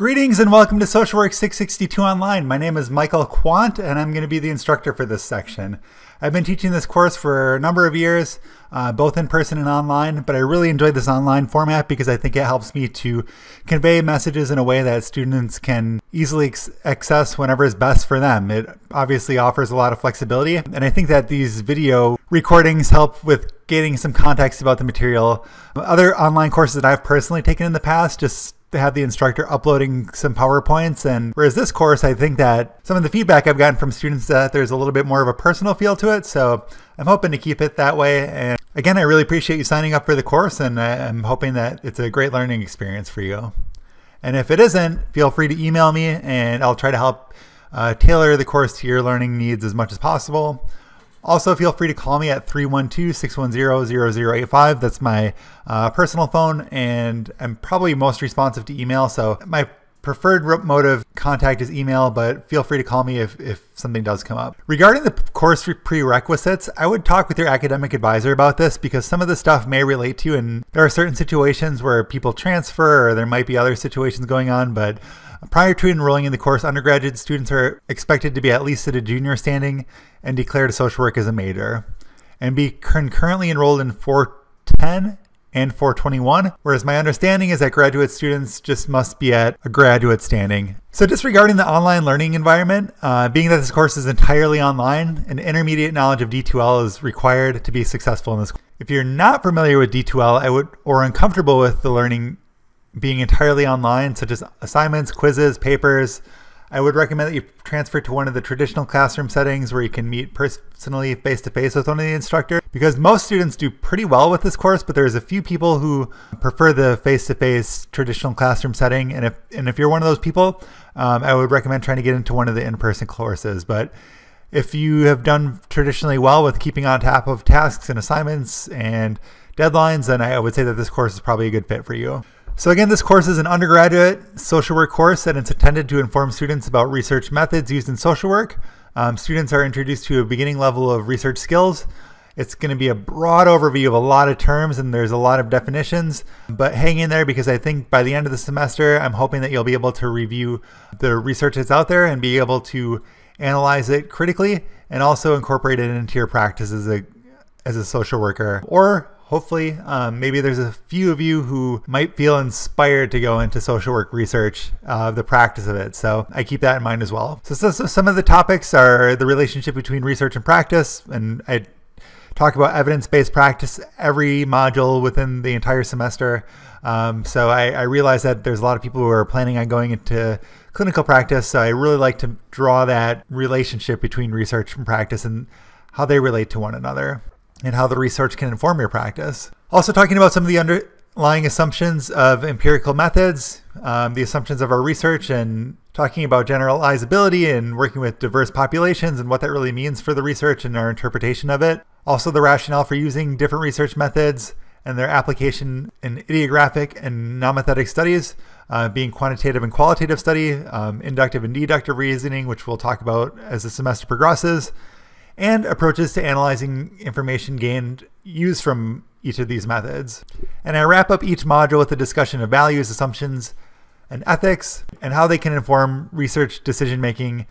Greetings and welcome to Social Work 662 Online. My name is Michael Quant and I'm going to be the instructor for this section. I've been teaching this course for a number of years, both in person and online, but I really enjoyed this online format because I think it helps me to convey messages in a way that students can easily access whenever is best for them. It obviously offers a lot of flexibility, and I think that these video recordings help with gaining some context about the material. Other online courses that I've personally taken in the past just to have the instructor uploading some PowerPoints, and whereas this course, I think that some of the feedback I've gotten from students that there's a little bit more of a personal feel to it, so I'm hoping to keep it that way. And again, I really appreciate you signing up for the course, and I'm hoping that it's a great learning experience for you. And if it isn't, feel free to email me and I'll try to help tailor the course to your learning needs as much as possible. Also, feel free to call me at 312-610-0085. That's my personal phone, and I'm probably most responsive to email. So my preferred mode of contact is email, but feel free to call me if something does come up. Regarding the course prerequisites, I would talk with your academic advisor about this because some of the stuff may relate to you, and there are certain situations where people transfer or there might be other situations going on, but prior to enrolling in the course, undergraduate students are expected to be at least at a junior standing and declared social work as a major, and be concurrently enrolled in 410 and 421, whereas my understanding is that graduate students just must be at a graduate standing. So disregarding the online learning environment, being that this course is entirely online, an intermediate knowledge of D2L is required to be successful in this. If you're not familiar with D2L or uncomfortable with the learning being entirely online, such as assignments, quizzes, papers, I would recommend that you transfer to one of the traditional classroom settings where you can meet personally face-to-face with one of the instructors, because most students do pretty well with this course, but there's a few people who prefer the face-to-face traditional classroom setting. And if you're one of those people, I would recommend trying to get into one of the in-person courses. But if you have done traditionally well with keeping on top of tasks and assignments and deadlines, then I would say that this course is probably a good fit for you. So again, this course is an undergraduate social work course, and it's intended to inform students about research methods used in social work. Students are introduced to a beginning level of research skills. It's going to be a broad overview of a lot of terms, and there's a lot of definitions, but hang in there because I think by the end of the semester, I'm hoping that you'll be able to review the research that's out there and be able to analyze it critically and also incorporate it into your practice as a social worker. Or hopefully, maybe there's a few of you who might feel inspired to go into social work research, the practice of it. So I keep that in mind as well. So some of the topics are the relationship between research and practice, and I talk about evidence-based practice every module within the entire semester. So I realize that there's a lot of people who are planning on going into clinical practice, so I really like to draw that relationship between research and practice and how they relate to one another, and how the research can inform your practice. Also talking about some of the underlying assumptions of empirical methods, the assumptions of our research, and talking about generalizability and working with diverse populations and what that really means for the research and our interpretation of it. Also the rationale for using different research methods and their application in idiographic and non-methodic studies, being quantitative and qualitative study, inductive and deductive reasoning, which we'll talk about as the semester progresses, and approaches to analyzing information gained used from each of these methods. And I wrap up each module with a discussion of values, assumptions, and ethics, and how they can inform research decision-making,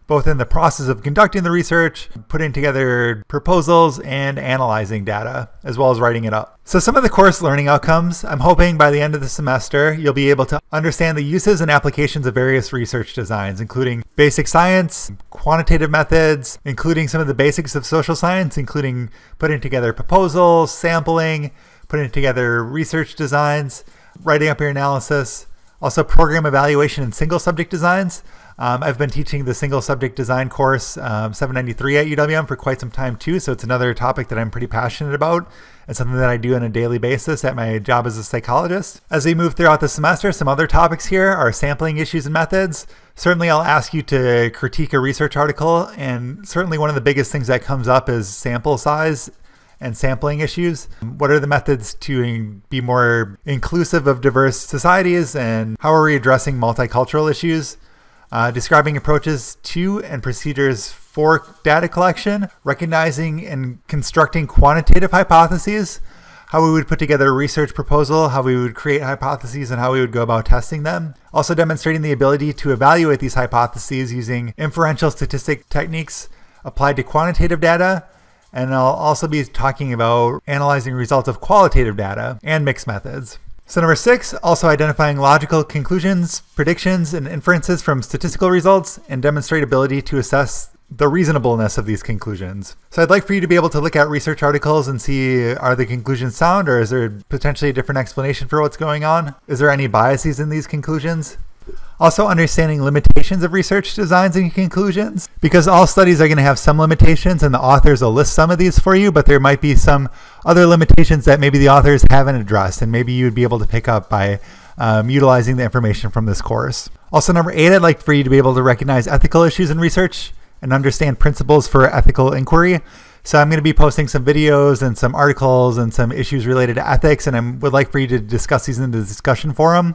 both in the process of conducting the research, putting together proposals, and analyzing data, as well as writing it up. So some of the course learning outcomes, I'm hoping by the end of the semester, you'll be able to understand the uses and applications of various research designs, including basic science, quantitative methods, including some of the basics of social science, including putting together proposals, sampling, putting together research designs, writing up your analysis, also program evaluation and single subject designs. I've been teaching the single subject design course 793 at UWM for quite some time too, so it's another topic that I'm pretty passionate about and something that I do on a daily basis at my job as a psychologist. As we move throughout the semester, some other topics here are sampling issues and methods. Certainly I'll ask you to critique a research article, and certainly one of the biggest things that comes up is sample size and sampling issues. What are the methods to be more inclusive of diverse societies, and how are we addressing multicultural issues? Describing approaches to and procedures for data collection, recognizing and constructing quantitative hypotheses, how we would put together a research proposal, how we would create hypotheses, and how we would go about testing them. Also demonstrating the ability to evaluate these hypotheses using inferential statistic techniques applied to quantitative data. And I'll also be talking about analyzing results of qualitative data and mixed methods. So number 6, also identifying logical conclusions, predictions, and inferences from statistical results and demonstrate ability to assess the reasonableness of these conclusions. So I'd like for you to be able to look at research articles and see, are the conclusions sound, or is there potentially a different explanation for what's going on? Is there any biases in these conclusions? Also understanding limitations of research designs and conclusions, because all studies are going to have some limitations and the authors will list some of these for you, but there might be some other limitations that maybe the authors haven't addressed and maybe you would be able to pick up by utilizing the information from this course. Also number 8, I'd like for you to be able to recognize ethical issues in research and understand principles for ethical inquiry. So I'm going to be posting some videos and some articles and some issues related to ethics, and I would like for you to discuss these in the discussion forum.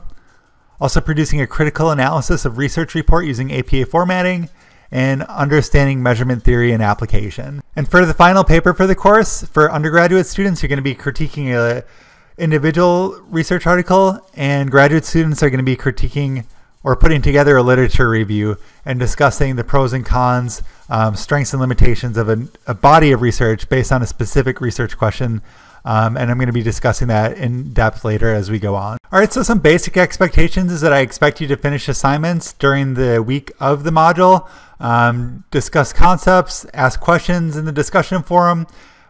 Also producing a critical analysis of research report using APA formatting, and understanding measurement theory and application. And for the final paper for the course, for undergraduate students, you're going to be critiquing an individual research article, and graduate students are going to be critiquing or putting together a literature review and discussing the pros and cons, strengths and limitations of a body of research based on a specific research question. And I'm going to be discussing that in depth later as we go on. All right, so some basic expectations is that I expect you to finish assignments during the week of the module, discuss concepts, ask questions in the discussion forum.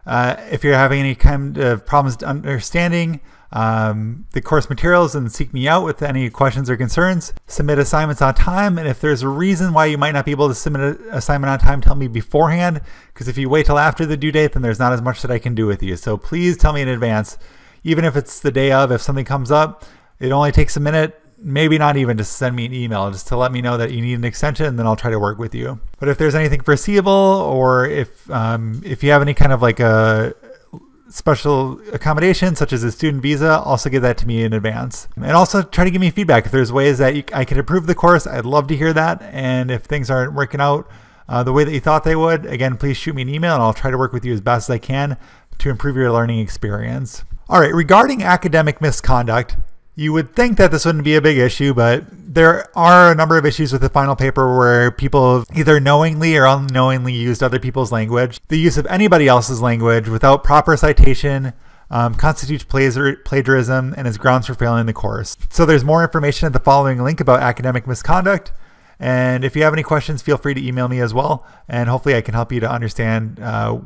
If you're having any kind of problems understanding the course materials, and seek me out with any questions or concerns. Submit assignments on time, and if there's a reason why you might not be able to submit an assignment on time, tell me beforehand, because if you wait till after the due date, then there's not as much that I can do with you. So please tell me in advance, even if it's the day of, if something comes up. It only takes a minute, maybe not even, to send me an email just to let me know that you need an extension, and then I'll try to work with you. But if there's anything foreseeable, or if you have any kind of like a special accommodation such as a student visa, also give that to me in advance. And also try to give me feedback. If there's ways that I could improve the course, I'd love to hear that. And if things aren't working out the way that you thought they would, again, please shoot me an email and I'll try to work with you as best as I can to improve your learning experience. All right, regarding academic misconduct, you would think that this wouldn't be a big issue, but there are a number of issues with the final paper where people have either knowingly or unknowingly used other people's language. The use of anybody else's language without proper citation constitutes plagiarism and is grounds for failing the course. So there's more information at the following link about academic misconduct. And if you have any questions, feel free to email me as well. And hopefully I can help you to understand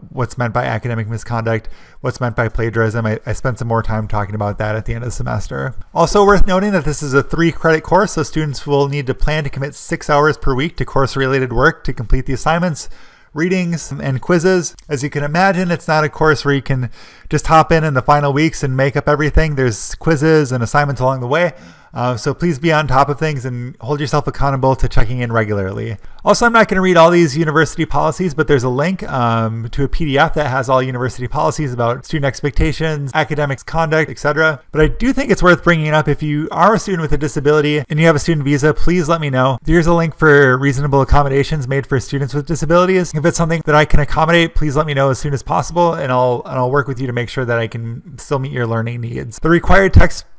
what's meant by academic misconduct, what's meant by plagiarism. I spent some more time talking about that at the end of the semester. Also worth noting that this is a 3-credit course, so students will need to plan to commit 6 hours per week to course-related work to complete the assignments, readings, and quizzes. As you can imagine, it's not a course where you can just hop in the final weeks and make up everything. There's quizzes and assignments along the way. So please be on top of things and hold yourself accountable to checking in regularly. Also, I'm not going to read all these university policies, but there's a link to a PDF that has all university policies about student expectations, academics conduct, etc. But I do think it's worth bringing it up. If you are a student with a disability and you have a student visa, please let me know. Here's a link for reasonable accommodations made for students with disabilities. If it's something that I can accommodate, please let me know as soon as possible, and I'll work with you to make sure that I can still meet your learning needs. The required textbook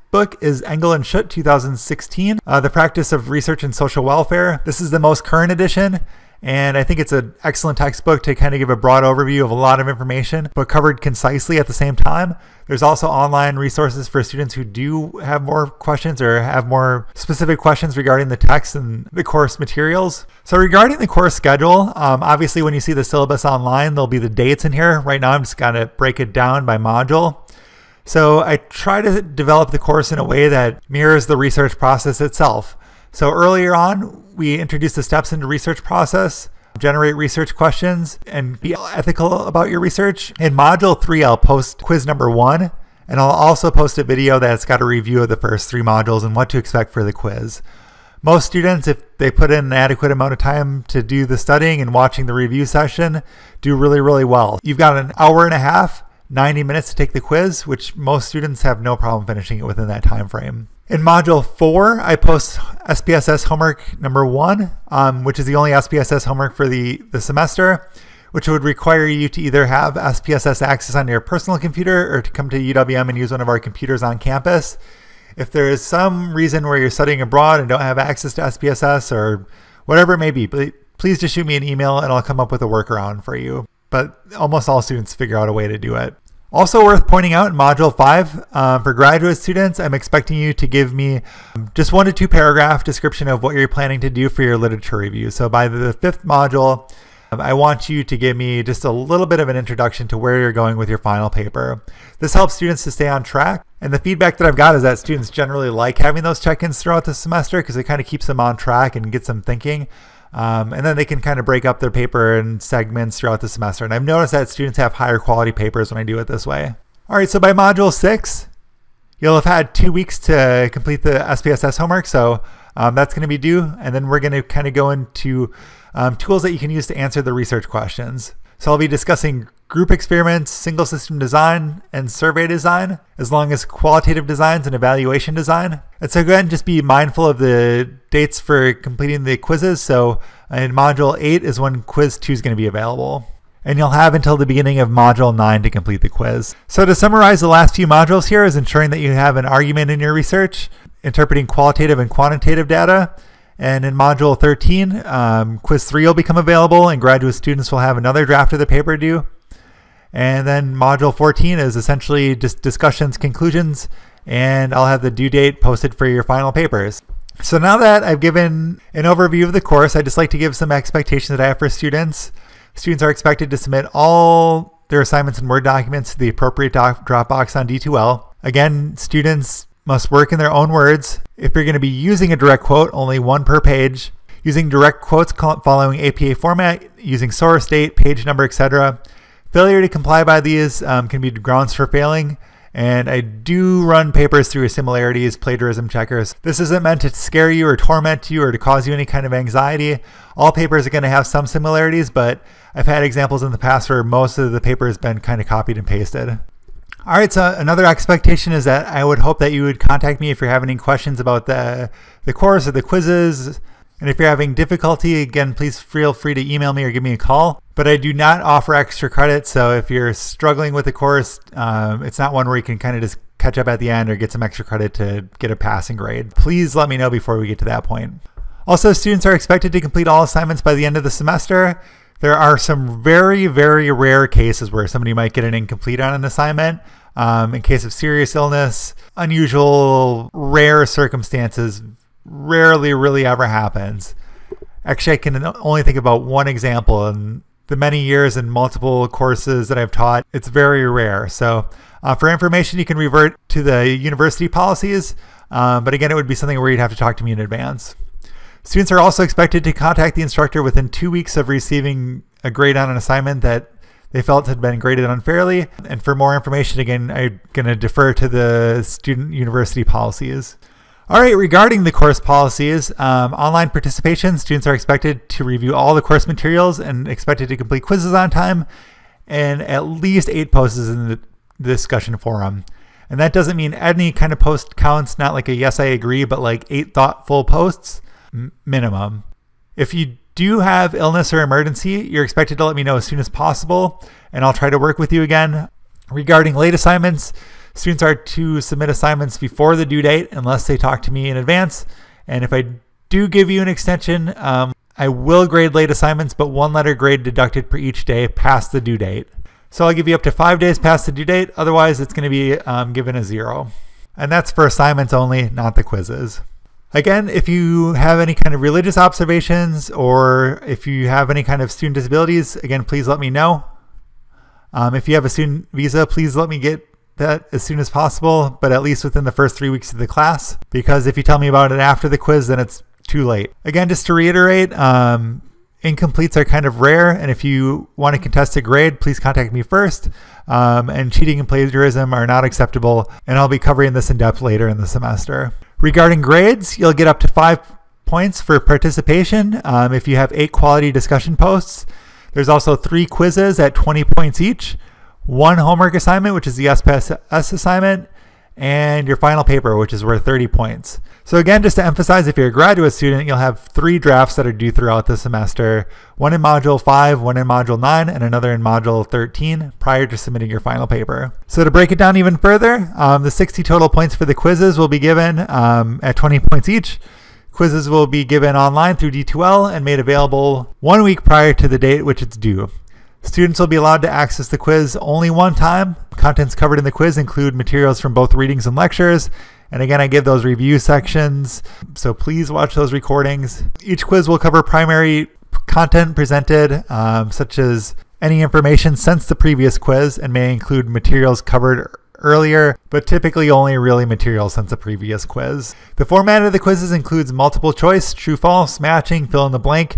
is Engel and Schutt 2016, The Practice of Research in Social Welfare. This is the most current edition, and I think it's an excellent textbook to kind of give a broad overview of a lot of information, but covered concisely at the same time. There's also online resources for students who do have more questions or have more specific questions regarding the text and the course materials. So regarding the course schedule, obviously when you see the syllabus online, there'll be the dates in here. Right now I'm just going to break it down by module. So I try to develop the course in a way that mirrors the research process itself. So earlier on, we introduced the steps into research process, generate research questions, and be ethical about your research. In Module 3, I'll post quiz number 1, and I'll also post a video that's got a review of the first 3 modules and what to expect for the quiz. Most students, if they put in an adequate amount of time to do the studying and watching the review session, do really, really well. You've got an hour and a half, 90 minutes to take the quiz, which most students have no problem finishing it within that time frame. In Module 4, I post SPSS homework number 1, which is the only SPSS homework for the semester, which would require you to either have SPSS access on your personal computer or to come to UWM and use one of our computers on campus. If there is some reason where you're studying abroad and don't have access to SPSS or whatever it may be, please just shoot me an email and I'll come up with a workaround for you. But almost all students figure out a way to do it. Also worth pointing out in Module 5, for graduate students, I'm expecting you to give me just 1 to 2 paragraph description of what you're planning to do for your literature review. So by the 5th module, I want you to give me just a little bit of an introduction to where you're going with your final paper. This helps students to stay on track. And the feedback that I've got is that students generally like having those check-ins throughout the semester because it kind of keeps them on track and gets them thinking. And then they can kind of break up their paper in segments throughout the semester. And I've noticed that students have higher quality papers when I do it this way. All right, so by Module 6, you'll have had 2 weeks to complete the SPSS homework. So that's going to be due. And then we're going to kind of go into tools that you can use to answer the research questions. So I'll be discussing group experiments, single system design, and survey design, as long as qualitative designs and evaluation design. And so go ahead and just be mindful of the dates for completing the quizzes. So in Module 8 is when Quiz 2 is going to be available. And you'll have until the beginning of Module 9 to complete the quiz. So to summarize the last few modules here is ensuring that you have an argument in your research, interpreting qualitative and quantitative data. And in Module 13, Quiz 3 will become available and graduate students will have another draft of the paper due. And then Module 14 is essentially just discussions, conclusions, and I'll have the due date posted for your final papers. So now that I've given an overview of the course, I'd just like to give some expectations that I have for students. Students are expected to submit all their assignments in Word documents to the appropriate Dropbox on D2L. Again, students must work in their own words. If you're going to be using a direct quote, only 1 per page. Using direct quotes following APA format, using source, date, page number, etc. Failure to comply by these can be grounds for failing. And I do run papers through similarities, plagiarism checkers. This isn't meant to scare you or torment you or to cause you any kind of anxiety. All papers are going to have some similarities, but I've had examples in the past where most of the paper has been kind of copied and pasted. All right, so another expectation is that I would hope that you would contact me if you're having any questions about the course or the quizzes. And if you're having difficulty, again, please feel free to email me or give me a call. But I do not offer extra credit, so if you're struggling with the course, it's not one where you can kind of just catch up at the end or get some extra credit to get a passing grade. Please let me know before we get to that point. Also, students are expected to complete all assignments by the end of the semester. There are some very, very rare cases where somebody might get an incomplete on an assignment. In case of serious illness, unusual, rare circumstances, rarely really ever happens. Actually, I can only think about one example in the many years and multiple courses that I've taught. It's very rare. So for information, you can revert to the university policies. But again, it would be something where you'd have to talk to me in advance. Students are also expected to contact the instructor within 2 weeks of receiving a grade on an assignment that they felt had been graded unfairly. And for more information, again, I'm going to defer to the student university policies. All right, regarding the course policies, online participation, students are expected to review all the course materials and expected to complete quizzes on time and at least 8 posts in the discussion forum. And that doesn't mean any kind of post counts, not like a yes, I agree, but like 8 thoughtful posts minimum. If you do have illness or emergency, you're expected to let me know as soon as possible, and I'll try to work with you again. Regarding late assignments, students are to submit assignments before the due date unless they talk to me in advance. And if I do give you an extension, I will grade late assignments, but 1 letter grade deducted per each day past the due date. So I'll give you up to 5 days past the due date. Otherwise, it's going to be given a 0. And that's for assignments only, not the quizzes. Again, if you have any kind of religious observations or if you have any kind of student disabilities, again, please let me know. If you have a student visa, please let me get that as soon as possible, but at least within the first 3 weeks of the class, because if you tell me about it after the quiz, then it's too late. Again, just to reiterate, incompletes are kind of rare, and if you want to contest a grade, please contact me first. And cheating and plagiarism are not acceptable, and I'll be covering this in depth later in the semester. Regarding grades, you'll get up to 5 points for participation if you have 8 quality discussion posts. There's also 3 quizzes at 20 points each, 1 homework assignment, which is the SPSS assignment, and your final paper, which is worth 30 points. So again, just to emphasize, if you're a graduate student, you'll have 3 drafts that are due throughout the semester, one in Module 5, one in Module 9, and another in Module 13 prior to submitting your final paper. So to break it down even further, the 60 total points for the quizzes will be given at 20 points each. Quizzes will be given online through D2L and made available 1 week prior to the date which it's due. Students will be allowed to access the quiz only one time. Contents covered in the quiz include materials from both readings and lectures. And again, I give those review sections, so please watch those recordings. Each quiz will cover primary content presented, such as any information since the previous quiz, and may include materials covered earlier, but typically only really material since the previous quiz. The format of the quizzes includes multiple choice, true, false, matching, fill in the blank,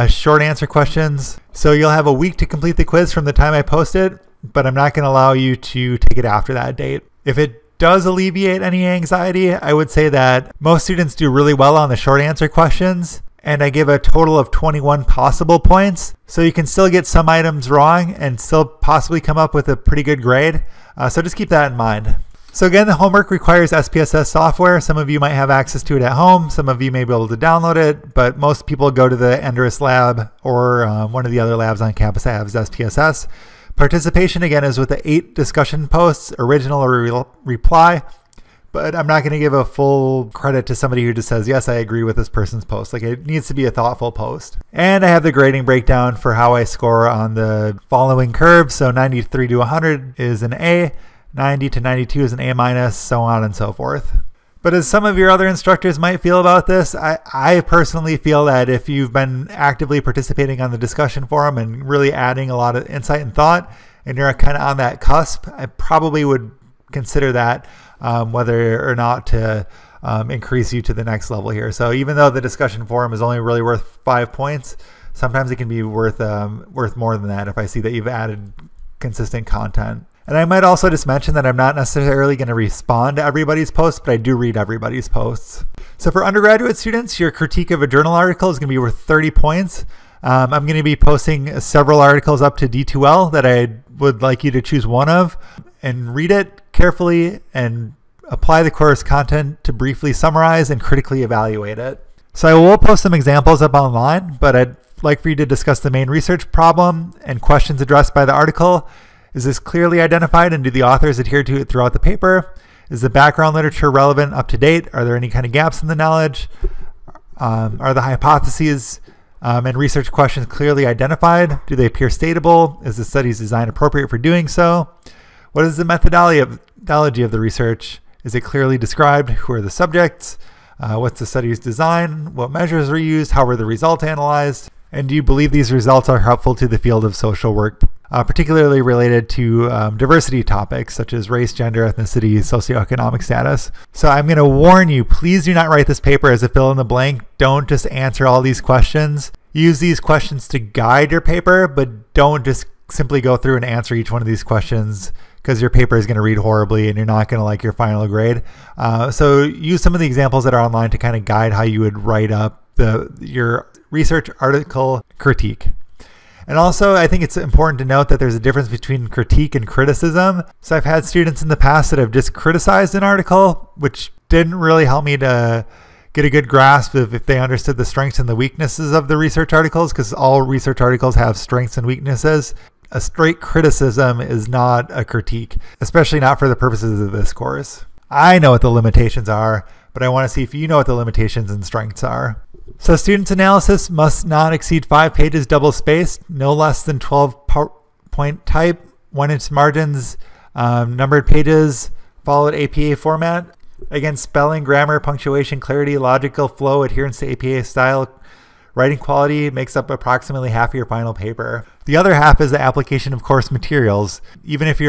short answer questions. So you'll have a week to complete the quiz from the time I post it, but I'm not going to allow you to take it after that date. If it does alleviate any anxiety, I would say that most students do really well on the short answer questions, and I give a total of 21 possible points. So you can still get some items wrong and still possibly come up with a pretty good grade. So just keep that in mind. So again, the homework requires SPSS software. Some of you might have access to it at home. Some of you may be able to download it, but most people go to the Enderus lab or one of the other labs on campus that has SPSS. Participation, again, is with the 8 discussion posts, original or reply, but I'm not going to give a full credit to somebody who just says, yes, I agree with this person's post. Like, it needs to be a thoughtful post. And I have the grading breakdown for how I score on the following curves. So 93 to 100 is an A, 90 to 92 is an A minus, so on and so forth. But as some of your other instructors might feel about this, I personally feel that if you've been actively participating on the discussion forum and really adding a lot of insight and thought, and you're kind of on that cusp, I probably would consider that whether or not to increase you to the next level here. So even though the discussion forum is only really worth 5 points, sometimes it can be worth more than that if I see that you've added consistent content. And I might also just mention that I'm not necessarily going to respond to everybody's posts, but I do read everybody's posts. So for undergraduate students, your critique of a journal article is going to be worth 30 points. I'm going to be posting several articles up to D2L that I would like you to choose one of and read it carefully and apply the course content to briefly summarize and critically evaluate it. So I will post some examples up online, but I'd like for you to discuss the main research problem and questions addressed by the article. Is this clearly identified, and do the authors adhere to it throughout the paper? Is the background literature relevant, up to date? Are there any kind of gaps in the knowledge? Are the hypotheses and research questions clearly identified? Do they appear statable? Is the study's design appropriate for doing so? What is the methodology of the research? Is it clearly described? Who are the subjects? What's the study's design? What measures were used? How were the results analyzed? And do you believe these results are helpful to the field of social work, particularly related to diversity topics such as race, gender, ethnicity, socioeconomic status? So I'm going to warn you, please do not write this paper as a fill in the blank. Don't just answer all these questions. Use these questions to guide your paper, but don't just simply go through and answer each one of these questions, because your paper is going to read horribly and you're not going to like your final grade. So use some of the examples that are online to kind of guide how you would write up your research article critique. And also, I think it's important to note that there's a difference between critique and criticism. So I've had students in the past that have just criticized an article, which didn't really help me to get a good grasp of if they understood the strengths and the weaknesses of the research articles, because all research articles have strengths and weaknesses. A straight criticism is not a critique, especially not for the purposes of this course. I know what the limitations are, but I want to see if you know what the limitations and strengths are. So students' analysis must not exceed 5 pages double-spaced, no less than 12 point type, 1-inch margins, numbered pages, followed APA format. Again, spelling, grammar, punctuation, clarity, logical flow, adherence to APA style, writing quality makes up approximately half of your final paper. The other half is the application of course materials. Even if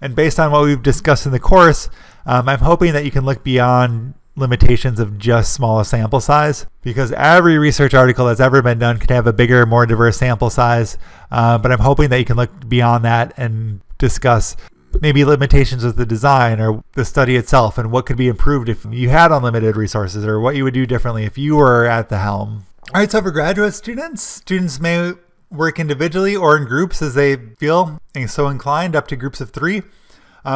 and based on what we've discussed in the course, I'm hoping that you can look beyond limitations of just small sample size, because every research article that's ever been done could have a bigger, more diverse sample size. But I'm hoping that you can look beyond that and discuss maybe limitations with the design or the study itself and what could be improved if you had unlimited resources, or what you would do differently if you were at the helm. All right, so for graduate students may work individually or in groups as they feel and so inclined, up to groups of 3.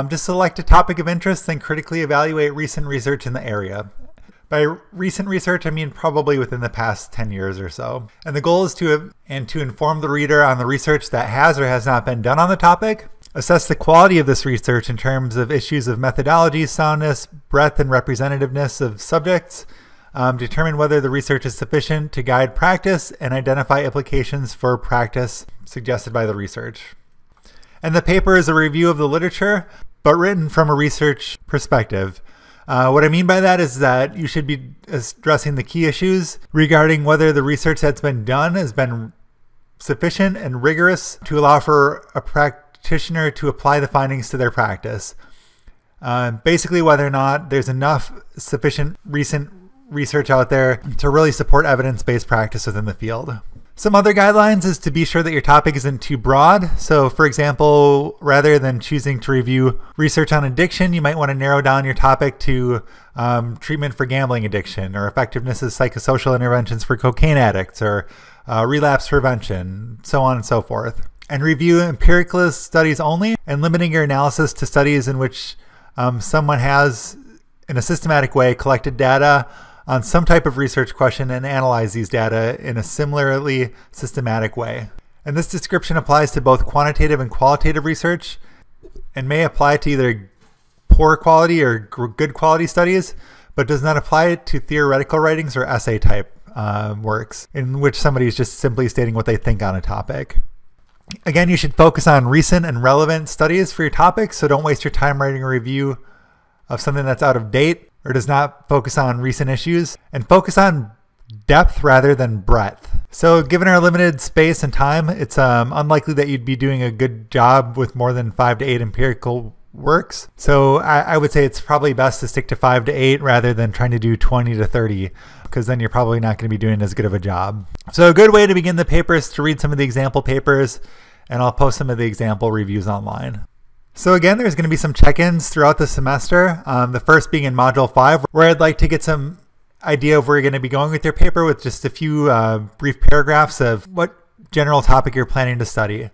Just select a topic of interest, then critically evaluate recent research in the area. By recent research, I mean probably within the past 10 years or so. And the goal is to inform the reader on the research that has or has not been done on the topic, assess the quality of this research in terms of issues of methodology, soundness, breadth, and representativeness of subjects, determine whether the research is sufficient to guide practice, and identify implications for practice suggested by the research. And the paper is a review of the literature, but written from a research perspective. What I mean by that is that you should be addressing the key issues regarding whether the research that's been done has been sufficient and rigorous to allow for a practitioner to apply the findings to their practice. Basically, whether or not there's enough sufficient recent research out there to really support evidence-based practice within the field. Some other guidelines is to be sure that your topic isn't too broad. So for example, rather than choosing to review research on addiction, you might want to narrow down your topic to treatment for gambling addiction, or effectiveness of psychosocial interventions for cocaine addicts, or relapse prevention, so on and so forth. And review empirical studies only, and limiting your analysis to studies in which someone has, in a systematic way, collected data on some type of research question and analyze these data in a similarly systematic way. And this description applies to both quantitative and qualitative research, and may apply to either poor quality or good quality studies, but does not apply to theoretical writings or essay type works, in which somebody is just simply stating what they think on a topic. Again, you should focus on recent and relevant studies for your topic, so don't waste your time writing a review of something that's out of date or does not focus on recent issues, and focus on depth rather than breadth. So given our limited space and time, it's unlikely that you'd be doing a good job with more than 5 to 8 empirical works. So I would say it's probably best to stick to 5 to 8 rather than trying to do 20 to 30, because then you're probably not going to be doing as good of a job. So a good way to begin the paper is to read some of the example papers, and I'll post some of the example reviews online. So again, there's going to be some check-ins throughout the semester. The first being in Module 5, where I'd like to get some idea of where you're going to be going with your paper with just a few brief paragraphs of what general topic you're planning to study,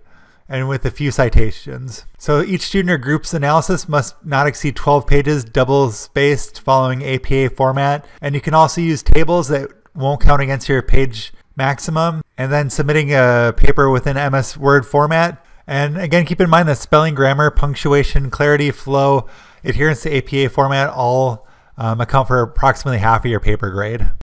and with a few citations. So each student or group's analysis must not exceed 12 pages, double-spaced, following APA format. And you can also use tables that won't count against your page maximum, and then submitting a paper within MS Word format. And again, keep in mind that spelling, grammar, punctuation, clarity, flow, adherence to APA format all account for approximately half of your paper grade.